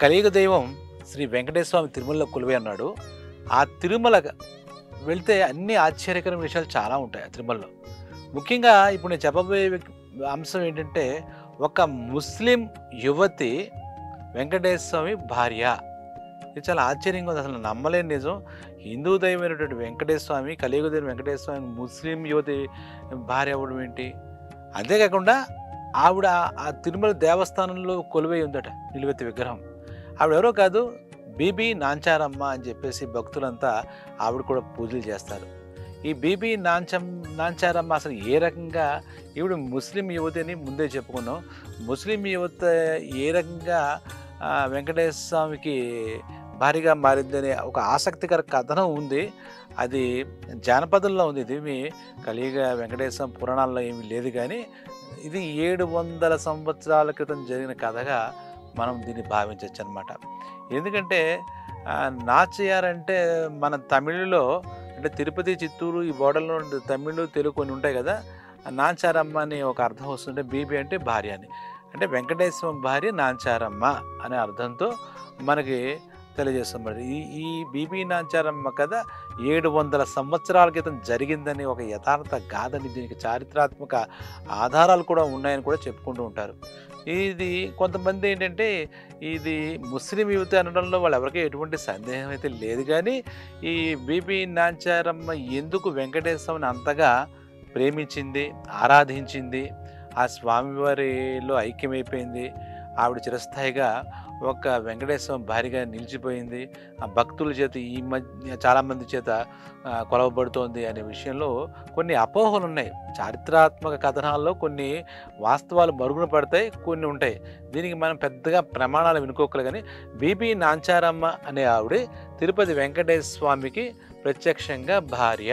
కలియుగ దైవం శ్రీ వెంకటేశ్వర స్వామి తిరుమలలో కొలువై ఉన్నాడు. ఆ తిరుమల వెళ్తే అన్ని ఆశ్చర్యకరమైన విషయాలు చాలా ఉంటాయి ఆ తిరుమలలో. ముఖ్యంగా ఇప్పుడు నేను చెప్పబోయే అంశం ఏంటంటే, ఒక ముస్లిం యువతి వెంకటేశ్వర స్వామి భార్య. ఇది చాలా ఆశ్చర్యంగా ఉంది, అసలు నమ్మలేని నిజం. హిందూ దైవమైనటువంటి వెంకటేశ్వర స్వామి, కలియుగ దైవం వెంకటేశ్వర స్వామి ముస్లిం యువతి భార్య అవ్వడం ఏంటి? అంతేకాకుండా ఆవిడ ఆ తిరుమల దేవస్థానంలో కొలువై ఉందట నిలువెత్తి విగ్రహం. ఆవిడెవరో కాదు, బీబీ నాంచారమ్మ అని చెప్పేసి భక్తులంతా ఆవిడ కూడా పూజలు చేస్తారు. ఈ బీబీ నాంచారమ్మ అసలు ఏ రకంగా, ఈవిడ ముస్లిం యువతి అని ముందే చెప్పుకున్నాం. ముస్లిం యువత ఏ రకంగా వెంకటేశ్వర స్వామికి భారీగా మారిందనే ఒక ఆసక్తికర కథనం ఉంది. అది జానపదంలో ఉంది. ఇది మీ కలియుగ వెంకటేశ్వర పురాణాల్లో ఏమీ లేదు, కానీ ఇది 700 సంవత్సరాల క్రితం జరిగిన కథగా మనం దీన్ని భావించవచ్చు అనమాట. ఎందుకంటే నాచియార్ అంటే మన తమిళలో, అంటే తిరుపతి, చిత్తూరు ఈ బోర్డర్లో తమిళ్, తెలుగు కొన్ని ఉంటాయి కదా. నాంచారమ్మ అని ఒక అర్థం వస్తుంటే, బీబీ అంటే భార్య అని, అంటే వెంకటేశ్వర భార్య నాంచారమ్మ అనే అర్థంతో మనకి తెలియజేస్తాం. మరి ఈ బీబీ నాంచారమ్మ కథ 700 సంవత్సరాల క్రితం జరిగిందని ఒక యథార్థ గాథని, దీనికి చారిత్రాత్మక ఆధారాలు కూడా ఉన్నాయని కూడా చెప్పుకుంటూ ఉంటారు. ఇది కొంతమంది ఏంటంటే, ఇది ముస్లిం యువతి అనడంలో వాళ్ళు ఎవరికీ ఎటువంటి సందేహం అయితే లేదు, కానీ ఈ బీబీ నాంచారమ్మ ఎందుకు వెంకటేశ్వరుని అంతగా ప్రేమించింది, ఆరాధించింది, ఆ స్వామివారిలో ఐక్యమైపోయింది, ఆవిడ చిరస్థాయిగా ఒక వెంకటేశ్వర భార్యగా నిలిచిపోయింది, ఆ భక్తుల చేత ఈ మధ్య చాలామంది చేత కొలవబడుతోంది అనే విషయంలో కొన్ని అపోహలు ఉన్నాయి. చారిత్రాత్మక కథనాల్లో కొన్ని వాస్తవాలు మరుగున పడతాయి, కొన్ని ఉంటాయి. దీనికి మనం పెద్దగా ప్రమాణాలు వినుకోకలే, కానీ బీబీ నాంచారమ్మ అనే ఆవిడ తిరుపతి వెంకటేశ్వర స్వామికి ప్రత్యక్షంగా భార్య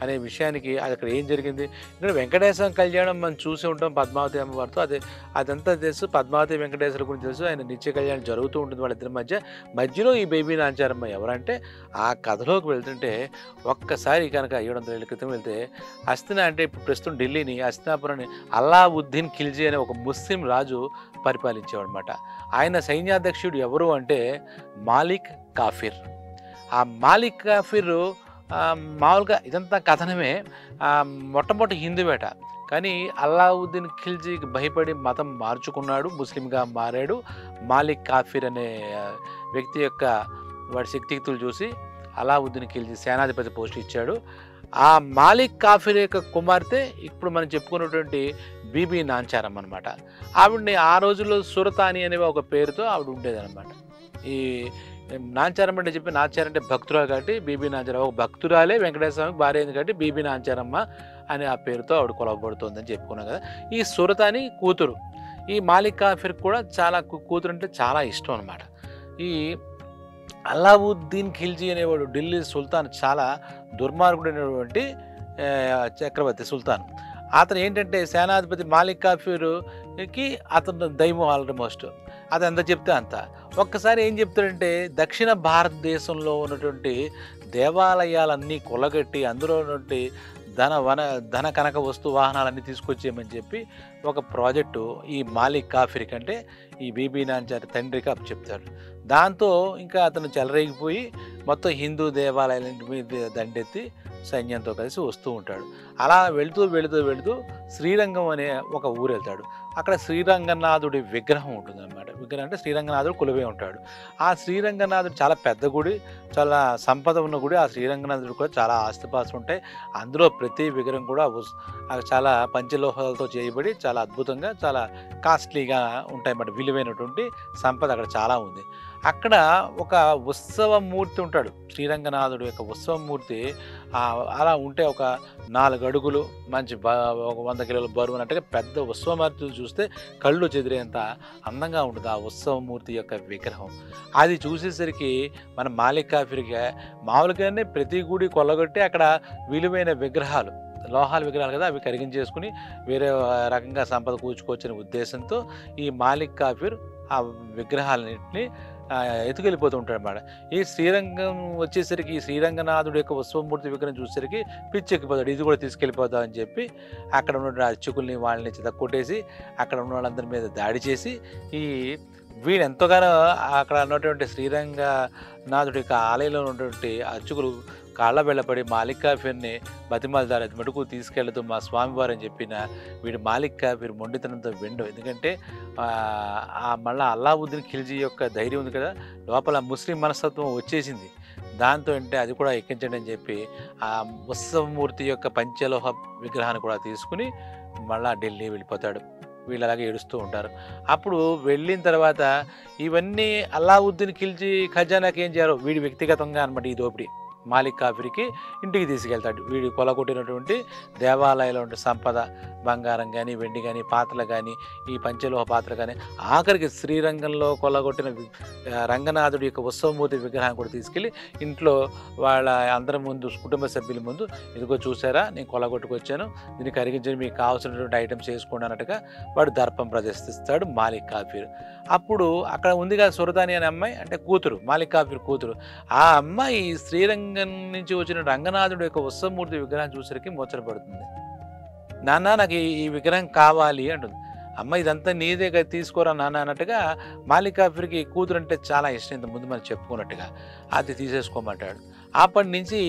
అనే విషయానికి అది అక్కడ ఏం జరిగింది. ఇక్కడ వెంకటేశ్వర కళ్యాణం మనం చూసి ఉంటాం పద్మావతి అమ్మవారితో, అదంతా తెలుసు. పద్మావతి వెంకటేశ్వర గురించి తెలుసు, ఆయన నిత్య కళ్యాణం జరుగుతూ ఉంటుంది వాళ్ళిద్దరి మధ్యలో ఈ బేబీ నాంచారమ్మ ఎవరంటే, ఆ కథలోకి వెళ్తుంటే ఒక్కసారి కనుక 700 ఏళ్ళ క్రితం వెళ్తే, అంటే ఇప్పుడు ప్రస్తుతం ఢిల్లీని, హస్తినాపురాన్ని అల్లావుద్దీన్ ఖిల్జీ అనే ఒక ముస్లిం రాజు పరిపాలించేవాడు అనమాట. ఆయన సైన్యాధ్యక్షుడు ఎవరు అంటే మాలిక్ కాఫిర్. ఆ మాలిక్ కాఫిర్ మామూలుగా ఇదంతా కథనమే, మొట్టమొదటి హిందువేట, కానీ అల్లావుద్దీన్ ఖిల్జీకి భయపడి మతం మార్చుకున్నాడు, ముస్లింగా మారాడు. మాలిక్ కాఫిర్ అనే వ్యక్తి యొక్క వాడి శక్తియుక్తులు చూసి అల్లావుద్దీన్ ఖిల్జీ సేనాధిపతి పోస్ట్ ఇచ్చాడు. ఆ మాలిక్ కాఫిర్ యొక్క కుమార్తె ఇప్పుడు మనం చెప్పుకున్నటువంటి బీబీ నాంచారమ్మ అనమాట. ఆవిడని ఆ రోజుల్లో సురతాని అనే ఒక పేరుతో ఆవిడ ఉండేదన్నమాట. ఈ నాంచారమ్మ అంటే చెప్పి, నాంచారం అంటే భక్తురాలు కాబట్టి బీబీ నాంచారమ్మ, ఒక భక్తురాలే వెంకటేశ్వర స్వామికి భార్య అయింది కాబట్టి బీబీ నాంచారమ్మ అనే ఆ పేరుతో ఆవిడ కొలవబడుతుందని చెప్పుకున్నాం కదా. ఈ సురతాని కూతురు, ఈ మాలిక్ కాఫిర్ కూడా చాలా కూతురు అంటే చాలా ఇష్టం అనమాట. ఈ అల్లావుద్దీన్ ఖిల్జీ అనేవాడు ఢిల్లీ సుల్తాన్, చాలా దుర్మార్గుడైనటువంటి చక్రవర్తి సుల్తాన్. అతను ఏంటంటే సేనాధిపతి మాలిక్ కాఫీర్కి అతను దైవం ఆల్మోస్ట్, అది ఎంత చెప్తే అంత. ఒక్కసారి ఏం చెప్తాడంటే, దక్షిణ భారతదేశంలో ఉన్నటువంటి దేవాలయాలన్నీ కొలగట్టి అందులో ఉన్నటువంటి ధన కనక వస్తు వాహనాలన్నీ తీసుకొచ్చేయమని చెప్పి ఒక ప్రాజెక్టు ఈ మాలిక్ కాఫిర్ కంటే ఈ బీబీ నాంచారి తండ్రికి చెప్తాడు. దాంతో ఇంకా అతను చెలరేగిపోయి మొత్తం హిందూ దేవాలయాల మీద దండెత్తి సైన్యంతో కలిసి వస్తూ ఉంటాడు. అలా వెళుతూ శ్రీరంగం అనే ఒక ఊరు వెళ్తాడు. అక్కడ శ్రీరంగనాథుడి విగ్రహం ఉంటుందన్నమాట. విగ్రహం అంటే శ్రీరంగనాథుడు కొలువై ఉంటాడు. ఆ శ్రీరంగనాథుడు చాలా పెద్ద గుడి, చాలా సంపద ఉన్న గుడి. ఆ శ్రీరంగనాథుడు కూడా చాలా ఆస్తిపాస్తులు ఉంటాయి. అందులో ప్రతి విగ్రహం కూడా చాలా పంచలోహాలతో చేయబడి చాలా అద్భుతంగా, చాలా కాస్ట్లీగా ఉంటాయి అన్నమాట. విలువైనటువంటి సంపద అక్కడ చాలా ఉంది. అక్కడ ఒక ఉత్సవమూర్తి ఉంటాడు, శ్రీరంగనాథుడు యొక్క ఉత్సవమూర్తి. అలా ఉంటే ఒక 4 అడుగులు, మంచి ఒక 100 కిలోల బరువు అన్నట్టుగా పెద్ద ఉత్సవమూర్తులు చూస్తే కళ్ళు చెదిరేంత అందంగా ఉంటుంది ఆ ఉత్సవమూర్తి యొక్క విగ్రహం. అది చూసేసరికి మన మాలిక్ కాఫీర్గా మామూలుగానే ప్రతి గుడి కొల్లగొట్టి అక్కడ విలువైన విగ్రహాలు, లోహాల విగ్రహాలు కదా, అవి కరిగించేసుకుని వేరే రకంగా సంపద కూర్చుకోవచ్చనే ఉద్దేశంతో ఈ మాలిక్ కాఫీర్ ఆ విగ్రహాలన్నింటినీ ఎత్తుకెళ్ళిపోతూ ఉంటాడనమాట. ఈ శ్రీరంగం వచ్చేసరికి ఈ శ్రీరంగనాథుడి యొక్క ఉత్సవమూర్తి విగ్రహం చూసేసరికి పిచ్చెక్కిపోతాడు. ఇది కూడా తీసుకెళ్ళిపోదాం అని చెప్పి అక్కడ ఉన్న అర్చకుల్ని వాళ్ళని చితక్కొట్టేసి అక్కడ ఉన్న వాళ్ళందరి మీద దాడి చేసి ఈ వీడు ఎంతగానో అక్కడ ఉన్నటువంటి శ్రీరంగనాథుడి యొక్క ఆలయంలో ఉన్నటువంటి అర్చకులు కాళ్ళ వెళ్ళబడి మాలిక్ కాఫీర్ని బతిమాలదారు, అది మటుకు తీసుకెళ్ళదు మా స్వామివారు అని చెప్పిన వీడు మాలిక్ కాఫీర్ మొండితనంతో వెండు. ఎందుకంటే మళ్ళీ అల్లావుద్దీన్ ఖిల్జీ యొక్క ధైర్యం ఉంది కదా, లోపల ముస్లిం మనస్తత్వం వచ్చేసింది. దాంతో అంటే అది కూడా ఎక్కించండి అని చెప్పి ఆ ఉత్సవమూర్తి యొక్క పంచలోహ విగ్రహాన్ని కూడా తీసుకుని మళ్ళా ఢిల్లీ వెళ్ళిపోతాడు. వీళ్ళు అలాగే ఏడుస్తూ ఉంటారు. అప్పుడు వెళ్ళిన తర్వాత ఇవన్నీ అల్లావుద్దీన్ ఖిల్జీ ఖజానాకి ఏం చేయాలో వీడి వ్యక్తిగతంగా అనమాట ఈ దోపిడీ. మాలిక్ కాఫీర్కి ఇంటికి తీసుకెళ్తాడు. వీడు కొలగొట్టినటువంటి దేవాలయంలో ఉండే సంపద, బంగారం కానీ, వెండి కానీ, పాత్రలు కానీ, ఈ పంచలోహ పాత్ర కానీ, ఆఖరికి శ్రీరంగంలో కొలగొట్టిన రంగనాథుడి యొక్క ఉత్సవమూర్తి విగ్రహాన్ని కూడా తీసుకెళ్ళి ఇంట్లో వాళ్ళ అందరి ముందు, కుటుంబ సభ్యుల ముందు, ఇదిగో చూసారా నేను కొలగొట్టుకొచ్చాను, దీన్ని కరిగించి మీకు కావాల్సినటువంటి ఐటమ్స్ చేసుకోండి అన్నట్టుగా వాడు దర్పం ప్రదర్శిస్తాడు మాలిక్ కాఫీర్. అప్పుడు అక్కడ ఉందిగా సురదాని అనే అమ్మాయి, అంటే కూతురు, మాలిక్ కాఫీర్ కూతురు. ఆ అమ్మాయి శ్రీరంగం నుంచి వచ్చిన రంగనాథుడి యొక్క ఉత్సవమూర్తి విగ్రహం చూసరికి ముచ్చటపడుతుంది. నాన్న నాకు ఈ విగ్రహం కావాలి అంటుంది. అమ్మ ఇదంతా నీదే కదా, తీసుకోరా నాన్న అన్నట్టుగా మాలిక్ కాఫీర్కి కూతురు అంటే చాలా ఇష్టం, ఇంత ముందు మనం చెప్పుకున్నట్టుగా. అది తీసేసుకోమంటాడు. అప్పటి నుంచి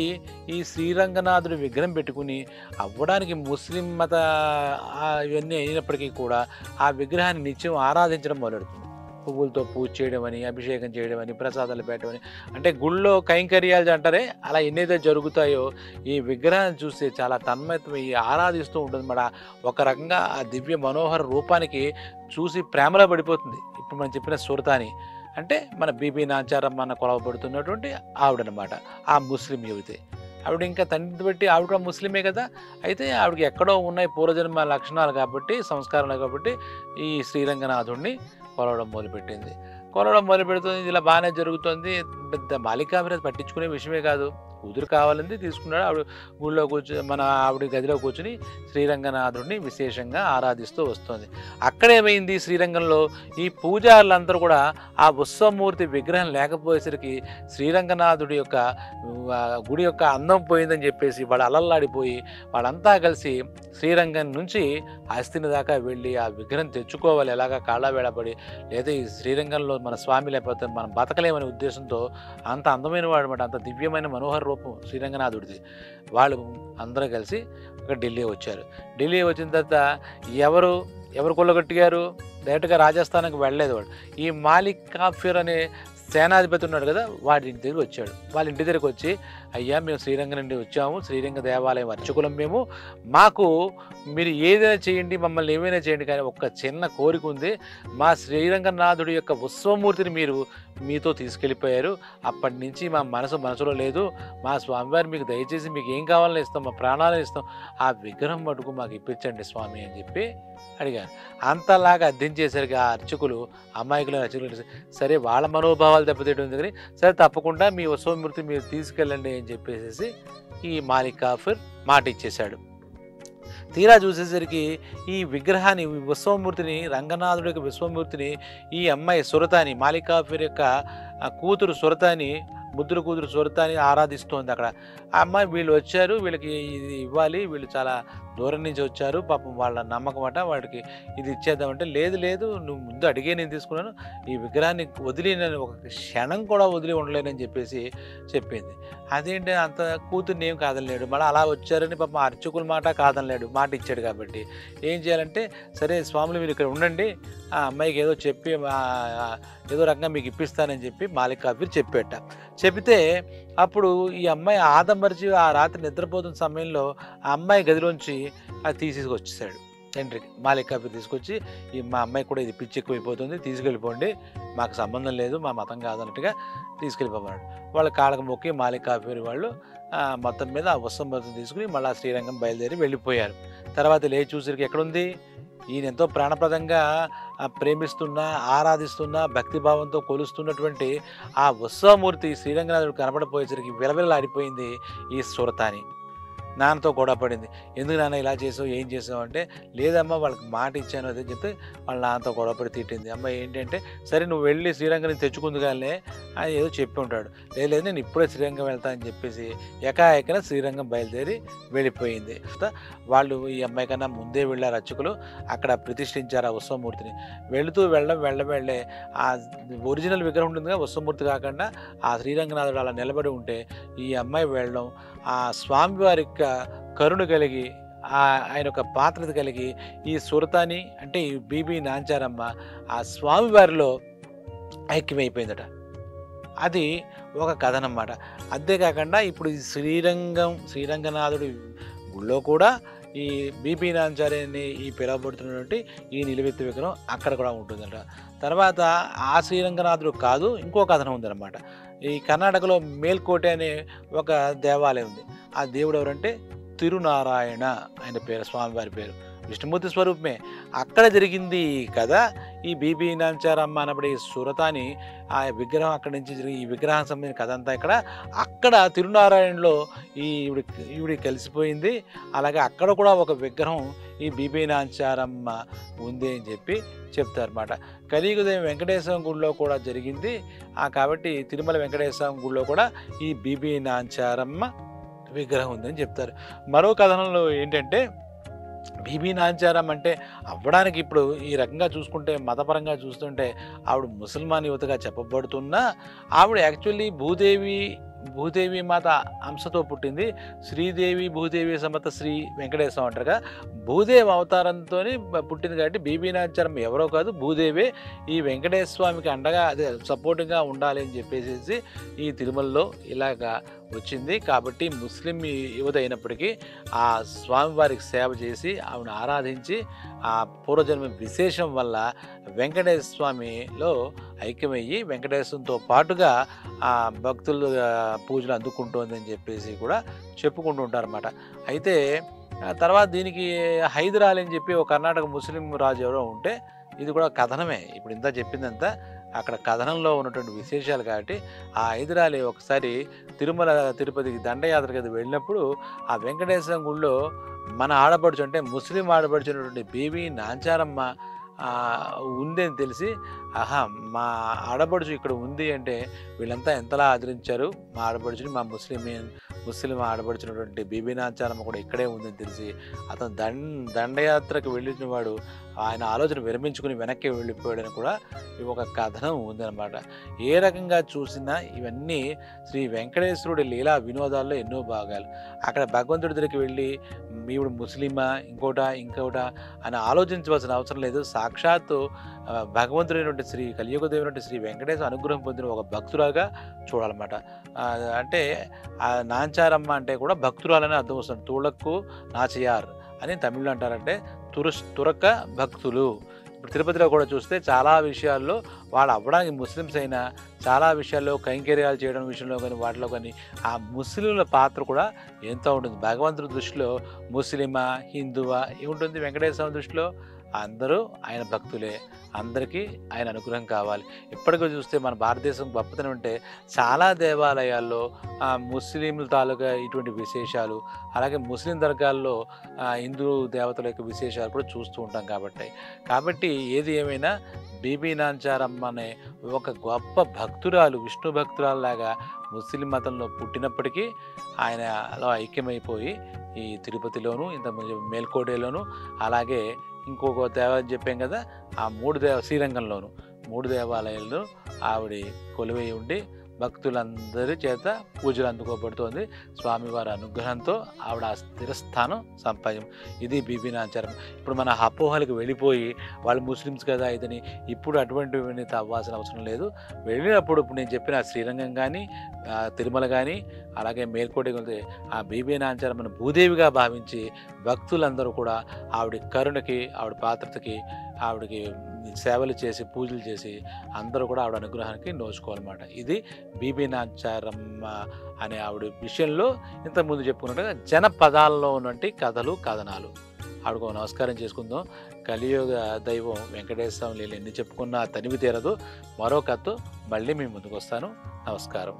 ఈ శ్రీరంగనాథుడి విగ్రహం పెట్టుకుని అవ్వడానికి ముస్లిం మత ఇవన్నీ అయినప్పటికీ కూడా ఆ విగ్రహాన్ని నిత్యం ఆరాధించడం మొదలెడుతుంది. పువ్వులతో పూజ చేయడం అని, అభిషేకం చేయడం అని, ప్రసాదాలు పెట్టడం అని, అంటే గుళ్ళో కైంకర్యాలు అంటారే అలా ఎన్నైతే జరుగుతాయో ఈ విగ్రహాన్ని చూస్తే చాలా తన్మయత్వం ఆరాధిస్తూ ఉంటుంది మన. ఒక రకంగా ఆ దివ్య మనోహర రూపానికి చూసి ప్రేమలో పడిపోతుంది. ఇప్పుడు మనం చెప్పిన సురతాని అంటే మన బీబీ నాంచారమ్మ అన్న కొలవబడుతున్నటువంటి ఆవిడనమాట, ఆ ముస్లిం యువతి. ఆవిడ ఇంకా తండ్రి బట్టి ఆవిడ కూడా ముస్లిమే కదా, అయితే ఆవిడకి ఎక్కడో ఉన్నాయి పూర్వజన్మ లక్షణాలు కాబట్టి, సంస్కారాలు కాబట్టి ఈ శ్రీరంగనాథుడిని కొలవడం మొదలుపెట్టింది. కొలవడం మొదలుపెడుతుంది. ఇలా బాగానే జరుగుతుంది. పెద్ద మాలిక్ కాఫీర్ పట్టించుకునే విషయమే కాదు. కూతురు కావాలంది తీసుకున్నాడు. ఆవిడ గుళ్ళో ఆవిడ గదిలో కూర్చుని శ్రీరంగనాథుడిని విశేషంగా ఆరాధిస్తూ వస్తుంది. అక్కడేమైంది, శ్రీరంగంలో ఈ పూజారులందరూ కూడా ఆ ఉత్సవమూర్తి విగ్రహం లేకపోయేసరికి శ్రీరంగనాథుడి యొక్క గుడి యొక్క అందం పోయిందని చెప్పేసి వాళ్ళు అలల్లాడిపోయి వాళ్ళంతా కలిసి శ్రీరంగం నుంచి హస్తిని దాకా వెళ్ళి ఆ విగ్రహం తెచ్చుకోవాలి, ఎలాగా కాళ్ళ వేళపడి, లేదా ఈ శ్రీరంగంలో మన స్వామి లేకపోతే మనం బతకలేమనే ఉద్దేశంతో, అంత అందమైన వాడు అనమాట, అంత దివ్యమైన మనోహర రూపం శ్రీరంగనాథుడిది. వాళ్ళు అందరూ కలిసి ఒక ఢిల్లీ వచ్చారు. ఢిల్లీ వచ్చిన తర్వాత ఎవరు కొల్లగొట్టిగారు, డైరెక్ట్గా రాజస్థాన్కి వెళ్ళలేదు వాడు. ఈ మాలిక్ కాఫీర్ అనే సేనాధిపతి ఉన్నాడు కదా, వాడి ఇంటి దగ్గర వచ్చాడు. వాళ్ళ ఇంటి దగ్గరకు వచ్చి, అయ్యా మేము శ్రీరంగం నుండి వచ్చాము, శ్రీరంగ దేవాలయం అర్చకులం మేము, మాకు మీరు ఏదైనా చేయండి, మమ్మల్ని ఏమైనా చేయండి, కానీ ఒక్క చిన్న కోరిక ఉంది. మా శ్రీరంగనాథుడి యొక్క ఉత్సవమూర్తిని మీరు మీతో తీసుకెళ్ళిపోయారు, అప్పటి నుంచి మా మనసులో లేదు. మా స్వామివారు మీకు దయచేసి మీకు ఏం కావాలని ఇస్తాం, మా ప్రాణాలను ఇస్తాం, ఆ విగ్రహం మటుకు మాకు ఇప్పించండి స్వామి అని చెప్పి అడిగారు. అంతలాగా అర్థించేసరికి ఆ అర్చకులు, అమాయకులు అర్చకులు, సరే వాళ్ళ మనోభావాలు దెబ్బతీయడం కానీ, సరే తప్పకుండా మీ ఉత్సవమూర్తి మీరు తీసుకెళ్ళండి అని చెప్పేసి ఈ మాలిక్ కాఫీర్ మాట ఇచ్చేశాడు. తీరా చూసేసరికి ఈ విగ్రహాన్ని, విశ్వమూర్తిని, రంగనాథుడి యొక్క విశ్వమూర్తిని ఈ అమ్మాయి సురతాని, మాలిక్ కాఫీర్ యొక్క కూతురు సురతాని, ముద్దుల కూతురు సురతాని ఆరాధిస్తోంది అక్కడ. ఆ అమ్మాయి వీళ్ళు వచ్చారు, వీళ్ళకి ఇది ఇవ్వాలి, వీళ్ళు చాలా దూరం నుంచి వచ్చారు, పాపం వాళ్ళ నమ్మకం అట, వాడికి ఇది ఇచ్చేద్దామంటే, లేదు నువ్వు ముందు అడిగే నేను తీసుకున్నాను, ఈ విగ్రహాన్ని వదిలి నేను ఒక క్షణం కూడా వదిలి ఉండలేనని చెప్పేసి చెప్పింది. అదేంటి అంత కూతుర్ని ఏం కాదనలేడు, మళ్ళీ అలా వచ్చారని పాపం అర్చకుల మాట కాదనలేడు, మాట ఇచ్చాడు కాబట్టి ఏం చేయాలంటే, సరే స్వాములు మీరు ఇక్కడ ఉండండి, ఆ అమ్మాయికి ఏదో చెప్పి ఏదో రకంగా మీకు ఇప్పిస్తానని చెప్పి మాలిక్ కాఫీర్ చెప్పేట. చెబితే అప్పుడు ఈ అమ్మాయి ఆదమరిచి ఆ రాత్రి నిద్రపోతున్న సమయంలో ఆ అమ్మాయి గదిలోంచి అది తీసుకొచ్చేసాడు తండ్రికి. మాలిక్ కాఫీర్ తీసుకొచ్చి, ఈ మా అమ్మాయి కూడా ఇది పిచ్చి ఎక్కువైపోతుంది, తీసుకెళ్ళిపోండి, మాకు సంబంధం లేదు, మా మతం కాదన్నట్టుగా తీసుకెళ్ళిపోమన్నాడు. వాళ్ళ కాళ్ళకు మొక్కి మాలిక్ కాఫీర్ వాళ్ళు మొత్తం మీద ఆ ఉత్సవం తీసుకుని మళ్ళీ శ్రీరంగం బయలుదేరి వెళ్ళిపోయారు. తర్వాత లేచి చూసరికి ఎక్కడుంది, ఈయన ఎంతో ప్రాణప్రదంగా ప్రేమిస్తున్నా, ఆరాధిస్తున్నా, భక్తిభావంతో కొలుస్తున్నటువంటి ఆ ఉత్సవమూర్తి శ్రీరంగనాథుడు కనపడపోయేసరికి విలవిలలాడిపోయింది ఈ సురతాని. నాన్నతో గొడవ పడింది. "ఎందుకు నాన్న ఇలా చేసావు? ఏం చేసావు?" అంటే, "లేదమ్మా వాళ్ళకి మాట ఇచ్చాను" అదే చెప్తే వాళ్ళ నాన్నతో గొడవపడి తిట్టింది. అమ్మ ఏంటంటే, "సరే నువ్వు వెళ్ళి శ్రీరంగం నుంచి తెచ్చుకుందుగాలనే" అని ఏదో చెప్పి ఉంటాడు. "లేదు లేదు నేను ఇప్పుడే శ్రీరంగం వెళ్తా" అని చెప్పేసి ఎకాఎకిన శ్రీరంగం బయలుదేరి వెళ్ళిపోయింది. వాళ్ళు ఈ అమ్మాయి కన్నా ముందే వెళ్ళారు అర్చకులు. అక్కడ ప్రతిష్ఠించారు ఆ ఉత్సవమూర్తిని. వెళుతూ వెళ్ళే ఆ ఒరిజినల్ విగ్రహం ఉంటుందిగా ఉత్సవమూర్తి కాకుండా ఆ శ్రీరంగనాథుడు అలా నిలబడి ఉంటే ఈ అమ్మాయి వెళ్ళడం ఆ స్వామివారి యొక్క కరుణ కలిగి ఆయన ఒక పాత్రత కలిగి ఈ సురతాని అంటే ఈ బీబీ నాంచారమ్మ ఆ స్వామివారిలో ఐక్యమైపోయిందట. అది ఒక కథ అన్నమాట. అంతేకాకుండా ఇప్పుడు ఈ శ్రీరంగనాథుడి గుళ్ళో కూడా ఈ బీబీ నాంచారి అని ఈ పిలువబడుతున్నటువంటి ఈ నిలువెత్తు విగ్రహం అక్కడ కూడా ఉంటుందట. తర్వాత ఆ శ్రీరంగనాథుడు కాదు ఇంకో కథనం ఉందన్నమాట. ఈ కర్ణాటకలో మేల్కోటె అనే ఒక దేవాలయం ఉంది. ఆ దేవుడు ఎవరంటే తిరునారాయణ ఆయన పేరు, స్వామివారి పేరు. విష్ణుమూర్తి స్వరూపమే. అక్కడ జరిగింది కదా ఈ బీబీ నాంచారమ్మ అనబడే సురతాని ఆ విగ్రహం అక్కడి నుంచి జరిగి ఈ విగ్రహం సంబంధించిన కథ అంతా అక్కడ తిరునారాయణలో ఈవిడి కలిసిపోయింది. అలాగే అక్కడ కూడా ఒక విగ్రహం ఈ బీబీ నాంచారమ్మ ఉంది అని చెప్పి చెప్తారన్నమాట. కలియుగదైవం వెంకటేశ్వరం గుడిలో కూడా జరిగింది. కాబట్టి తిరుమల వెంకటేశ్వరం గుడిలో కూడా ఈ బీబీ నాంచారమ్మ విగ్రహం ఉందని చెప్తారు. మరో కథనంలో ఏంటంటే బీబీ నాంచారం అంటే అవ్వడానికి ఇప్పుడు ఈ రకంగా చూసుకుంటే మతపరంగా చూస్తుంటే ఆవిడ ముసల్మాన్ యువతగా చెప్పబడుతున్నా ఆవిడ యాక్చువల్లీ భూదేవి మాత అంశతో పుట్టింది. శ్రీదేవి భూదేవి సమత శ్రీ వెంకటేశ్వరం అంటారుగా భూదేవి అవతారంతో పుట్టింది. కాబట్టి బీబీ నాంచారం ఎవరో కాదు భూదేవే ఈ వెంకటేశ్వర స్వామికి అండగా అదే సపోర్టింగ్గా ఉండాలి అని చెప్పేసి ఈ తిరుమలలో ఇలాగా వచ్చింది. కాబట్టి ముస్లిం యువత అయినప్పటికీ ఆ స్వామివారికి సేవ చేసి ఆవిడ ఆరాధించి ఆ పూర్వజన్మ విశేషం వల్ల వెంకటేశ్వర స్వామిలో ఐక్యమయ్యి వెంకటేశ్వరంతో పాటుగా ఆ భక్తులు పూజలు అందుకుంటోందని చెప్పేసి కూడా చెప్పుకుంటూ ఉంటారన్నమాట. అయితే తర్వాత దీనికి హైదరాలీ అని చెప్పి ఒక కర్ణాటక ముస్లిం రాజు ఎవరో ఉంటే ఇది కూడా కథనమే. ఇప్పుడు ఇంత చెప్పిందంతా అక్కడ కథనంలో ఉన్నటువంటి విశేషాలు. కాబట్టి ఆ హైదరాలీ ఒకసారి తిరుమల తిరుపతికి దండయాత్రకి అది వెళ్ళినప్పుడు ఆ వెంకటేశ్వరం గుడిలో మన ఆడపడుచు అంటే ముస్లిం ఆడపడుచున్నటువంటి బీబీ నాంచారమ్మ ఉంది అని తెలిసి ఆహా మా ఆడపడుచు ఇక్కడ ఉంది అంటే వీళ్ళంతా ఎంతలా ఆదరించారు మా ఆడపడుచుని, మా ముస్లిం ఆడపడుచున్నటువంటి బీబీ నాంచారమ్మ కూడా ఇక్కడే ఉందని తెలిసి అతను దండయాత్రకు వెళ్ళిన వాడు ఆయన ఆలోచన విరమించుకుని వెనక్కి వెళ్ళిపోయాడని కూడా ఒక కథనం ఉందన్నమాట. ఏ రకంగా చూసినా ఇవన్నీ శ్రీ వెంకటేశ్వరుడి లీలా వినోదాల్లో ఎన్నో భాగాలు. అక్కడ భగవంతుడి దగ్గరికి వెళ్ళి ఈవిడ ముస్లిమా ఇంకోట అని ఆలోచించవలసిన అవసరం లేదు. సాక్షాత్తు భగవంతుడైనటువంటి కలియుగదేవునటువంటి శ్రీ వెంకటేశ్వర అనుగ్రహం పొందిన ఒక భక్తురాగా చూడాలన్నమాట. అంటే ఆ నాంచారమ్మ అంటే కూడా భక్తురాలని అర్థం వస్తుంది. తుళక్కు నాచయార్ అని తమిళ్లో అంటారంటే తురక భక్తులు. ఇప్పుడు తిరుపతిలో కూడా చూస్తే చాలా విషయాల్లో వాళ్ళు అవ్వడానికి ముస్లిమ్స్ అయినా చాలా విషయాల్లో కైంకర్యాలు చేయడం విషయంలో కానీ వాటిలో కానీ ఆ ముస్లింల పాత్ర కూడా ఎంతో ఉంటుంది. భగవంతుడి దృష్టిలో ముస్లిమా హిందువా ఏముంటుంది? వెంకటేశ్వర దృష్టిలో అందరూ ఆయన భక్తులే, అందరికీ ఆయన అనుగ్రహం కావాలి. ఇప్పటికీ చూస్తే మన భారతదేశం గొప్పతనం అంటే చాలా దేవాలయాల్లో ముస్లింల తాలూకా ఇటువంటి విశేషాలు, అలాగే ముస్లిం దర్గాల్లో హిందూ దేవతల యొక్క విశేషాలు కూడా చూస్తూ ఉంటాం. కాబట్టి ఏది ఏమైనా బీబీ నాంచారమ్మ అనే ఒక గొప్ప భక్తురాలు, విష్ణు భక్తురాలులాగా ముస్లిం మతంలో పుట్టినప్పటికీ ఆయనలో ఐక్యమైపోయి ఈ తిరుపతిలోను ఇంతకుముందు మేల్కోటేలోను అలాగే ఇంకొక దేవాలయం చెప్పాం కదా ఆ శ్రీరంగంలోను 3 దేవాలయాల్లో ఆవిడ కొలువై ఉండి భక్తులందరి చేత పూజలు అందుకోబడుతోంది. స్వామివారి అనుగ్రహంతో ఆవిడ ఆ స్థిరస్థానం సంపాదించం. ఇది బీబీ నాంచారం. ఇప్పుడు మన అపోహలకు వెళ్ళిపోయి వాళ్ళు ముస్లిమ్స్ కదా ఇదని ఇప్పుడు అటువంటివన్నీ అవ్వాల్సిన అవసరం లేదు. వెళ్ళినప్పుడు ఇప్పుడు నేను చెప్పిన శ్రీరంగం కానీ తిరుమల కానీ అలాగే మేల్కోట ఆ బీబీ నాంచారమ్మను భూదేవిగా భావించి భక్తులందరూ కూడా ఆవిడ కరుణకి ఆవిడ పాత్రతకి ఆవిడకి సేవలు చేసి పూజలు చేసి అందరూ కూడా ఆవిడ అనుగ్రహానికి నోచుకోవాలన్నమాట. ఇది బీబీ నాంచారమ్మ అనే ఆవిడ విషయంలో ఇంతకుముందు చెప్పుకున్నట్టుగా జనపదాల్లో ఉన్నటువంటి కథలు కథనాలు. ఆవిడకు నమస్కారం చేసుకుందాం. కలియుగ దైవం వెంకటేశ్వర లీల ఎన్ని చెప్పుకున్నా తనివి తీరదు. మరో కథతో మళ్ళీ మీ ముందుకు వస్తాను. నమస్కారం.